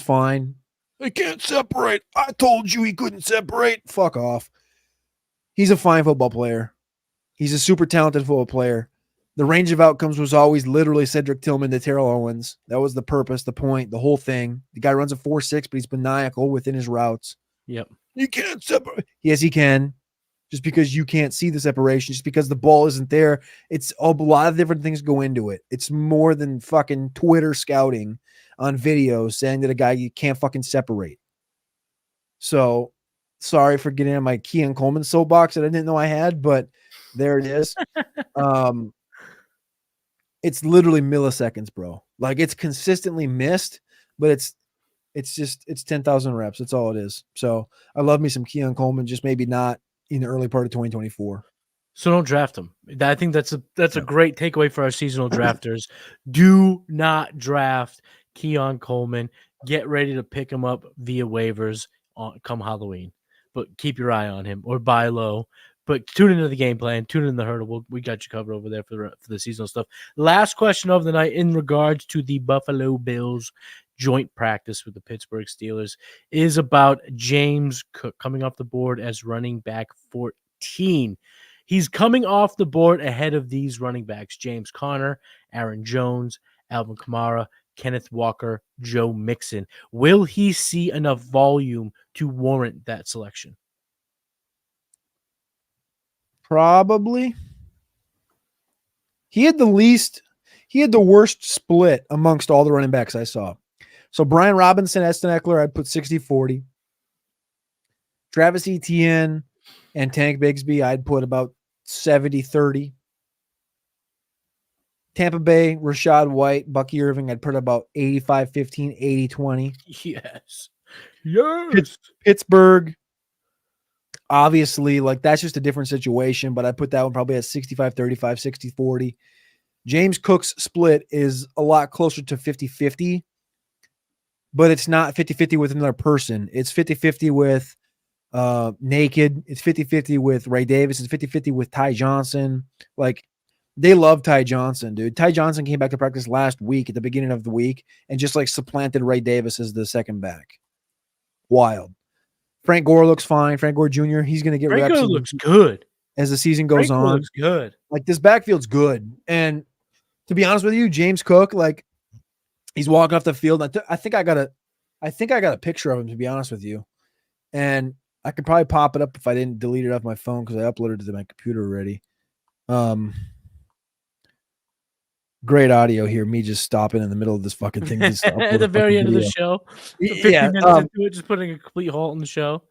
fine. I can't separate. I told you he couldn't separate. Fuck off. He's a fine football player. He's a super talented football player. The range of outcomes was always literally Cedric Tillman to Terrell Owens. That was the purpose, the point, the whole thing. The guy runs a 4.6, but he's maniacal within his routes.
Yep.
You can't separate. Yes, he can. Just because you can't see the separation, just because the ball isn't there. It's a lot of different things go into it. It's more than fucking Twitter scouting on videos saying that a guy you can't fucking separate. So sorry for getting on my Keon Coleman soapbox that I didn't know I had, but there it is. It's literally milliseconds, bro. Like it's consistently missed, but it's 10,000 reps. That's all it is. So I love me some Keon Coleman, just maybe not in the early part of 2024.
So don't draft him. I think that's a great takeaway for our seasonal drafters. Do not draft Keon Coleman. Get ready to pick him up via waivers come Halloween. But keep your eye on him or buy low. But tune into the game plan. Tune in the hurdle. We got you covered over there for the seasonal stuff. Last question of the night in regards to the Buffalo Bills joint practice with the Pittsburgh Steelers is about James Cook coming off the board as running back 14. He's coming off the board ahead of these running backs: James Conner, Aaron Jones, Alvin Kamara, Kenneth Walker, Joe Mixon. Will he see enough volume to warrant that selection?
Probably. He had the worst split amongst all the running backs I saw. So Brian Robinson, Eston Eckler, I'd put 60-40. Travis Etienne and Tank Bigsby, I'd put about 70-30. Tampa Bay, Rashad White, Bucky Irving, I'd put about 85-15, 80-20.
Yes. Yes.
Pittsburgh, obviously, like that's just a different situation, but I put that one probably at 65-35, but it's not 50-50 with another person. It's 50-50 with Naked. It's 50-50 with Ray Davis. It's 50-50 with Ty Johnson. Like, they love Ty Johnson, dude. Ty Johnson came back to practice last week at the beginning of the week and just like supplanted Ray Davis as the second back. Wild. Frank Gore looks fine. Frank Gore Jr., he's going to get
Frank
reps.
Gore looks good
as the season goes
Frank Gore
on.
looks good.
Like, this backfield's good. And to be honest with you, James Cook, like, he's walking off the field. I think I got a picture of him, to be honest with you. And I could probably pop it up if I didn't delete it off my phone because I uploaded it to my computer already. Great audio here. Me just stopping in the middle of this fucking thing.
At the very end of the show. 50 minutes into it, just putting a complete halt in the show.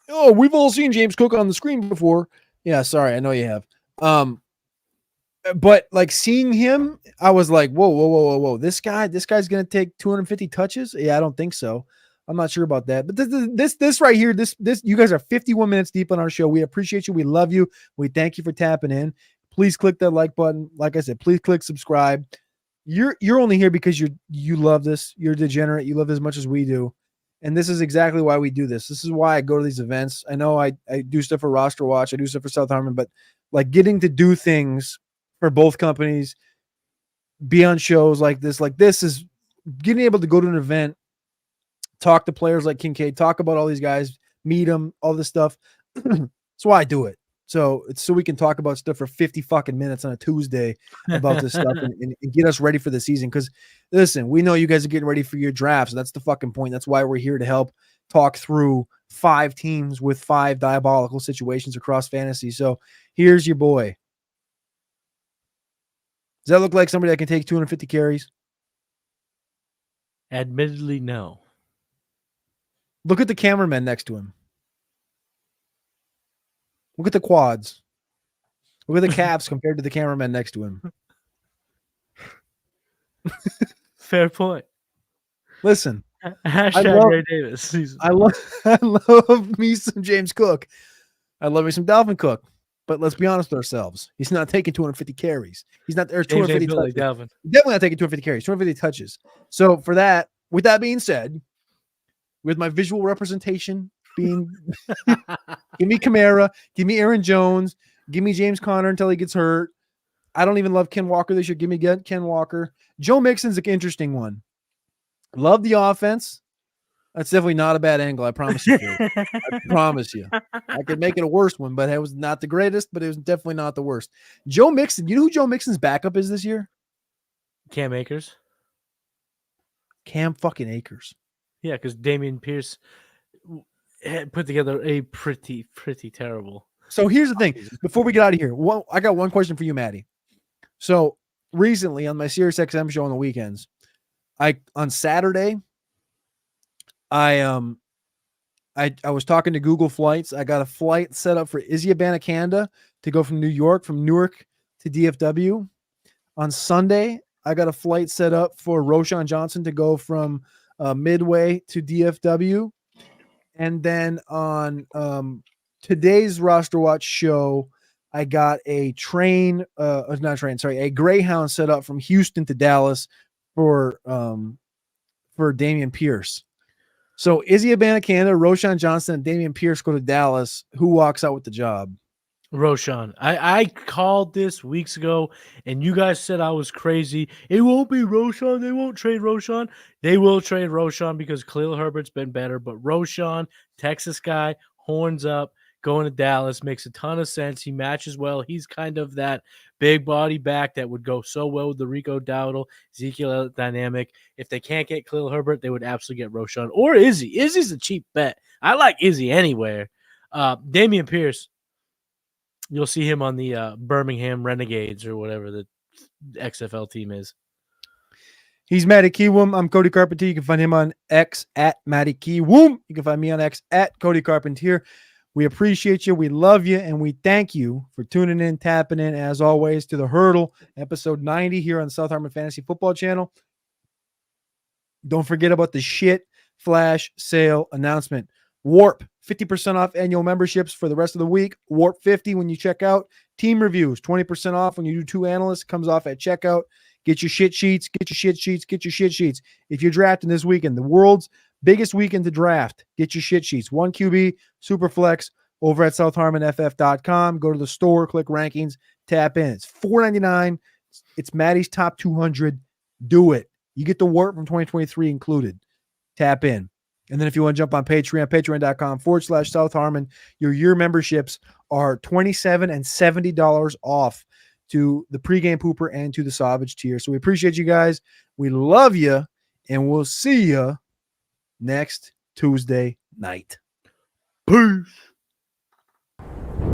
Oh, we've all seen James Cook on the screen before. Yeah, sorry. I know you have. But like seeing him, I was like, whoa. This guy's going to take 250 touches? Yeah, I don't think so. I'm not sure about that. But this right here, this you guys are 51 minutes deep on our show. We appreciate you. We love you. We thank you for tapping in. Please click that like button. Like I said, please click subscribe. You're only here because you love this. You're degenerate. You love it as much as we do. And this is exactly why we do this. This is why I go to these events. I know I do stuff for Roster Watch. I do stuff for South Harmon, but like getting to do things for both companies, be on shows like this is getting able to go to an event, talk to players like Kincaid, talk about all these guys, meet them, all this stuff. That's why I do it. So it's so we can talk about stuff for 50 fucking minutes on a Tuesday about this stuff and get us ready for the season. Because listen, we know you guys are getting ready for your drafts. So that's the fucking point. That's why we're here to help talk through 5 teams with 5 diabolical situations across fantasy. So here's your boy. Does that look like somebody that can take 250 carries?
Admittedly, no.
Look at the cameraman next to him. Look at the quads. Look at the calves compared to the cameraman next to him.
Fair point.
Listen.
Hashtag Ray Davis.
I love me some James Cook. I love me some Dalvin Cook. But let's be honest with ourselves. He's not taking 250 carries. He's not there. 250 touches.
Dalvin.
Definitely not taking 250 carries. 250 touches. So for that, with that being said, with my visual representation being, give me Kamara, give me Aaron Jones, give me James Conner until he gets hurt. I don't even love Ken Walker this year. Give me Ken Walker. Joe Mixon's an interesting one. Love the offense. That's definitely not a bad angle. I promise you. I promise you. I could make it a worse one, but it was not the greatest, but it was definitely not the worst. Joe Mixon. You know who Joe Mixon's backup is this year?
Cam Akers.
Cam fucking Akers.
Yeah, because Damian Pierce had put together a pretty terrible.
So here's the thing. Before we get out of here, I got one question for you, Matty. So recently on my SiriusXM show on the weekends, on Saturday, I was talking to Google Flights. I got a flight set up for Izzy Abanikanda to go from Newark to DFW. On Sunday, I got a flight set up for Roschon Johnson to go from Midway to DFW. And then on today's Roster Watch show, I got a Greyhound set up from Houston to Dallas for Dameon Pierce. So Izzy Abanikanda, Roschon Johnson, and Dameon Pierce go to Dallas. Who walks out with the job?
Roschon. I called this weeks ago, and you guys said I was crazy. It won't be Roschon. They won't trade Roschon. They will trade Roschon because Khalil Herbert's been better. But Roschon, Texas guy, horns up, going to Dallas makes a ton of sense. He matches well. He's kind of that big body back that would go so well with the Rico Dowdle, Ezekiel dynamic. If they can't get Khalil Herbert, they would absolutely get Roschon or Izzy. Izzy's a cheap bet. I like Izzy anywhere. Dameon Pierce, you'll see him on the Birmingham Renegades or whatever the XFL team is.
He's Matty Kiwoom. I'm Cody Carpentier. You can find him on X at Matty Kiwoom. You can find me on X at Cody Carpentier. We appreciate you. We love you. And we thank you for tuning in, tapping in, as always, to The Hurdle, episode 90 here on the South Harmon Fantasy Football Channel. Don't forget about the shit flash sale announcement. Warp, 50% off annual memberships for the rest of the week. Warp 50 when you check out. Team reviews, 20% off when you do 2 analysts. Comes off at checkout. Get your shit sheets. Get your shit sheets. Get your shit sheets. If you're drafting this weekend, the world's biggest weekend to draft, get your shit sheets. 1QB, Superflex over at SouthHarmonFF.com. Go to the store, click rankings, tap in. It's $4.99. It's Matty's top 200. Do it. You get the work from 2023 included. Tap in. And then if you want to jump on Patreon, patreon.com/South Harmon, your year memberships are $27 and $70 off to the pregame pooper and to the Savage tier. So we appreciate you guys. We love you, and we'll see you next Tuesday night.
Peace.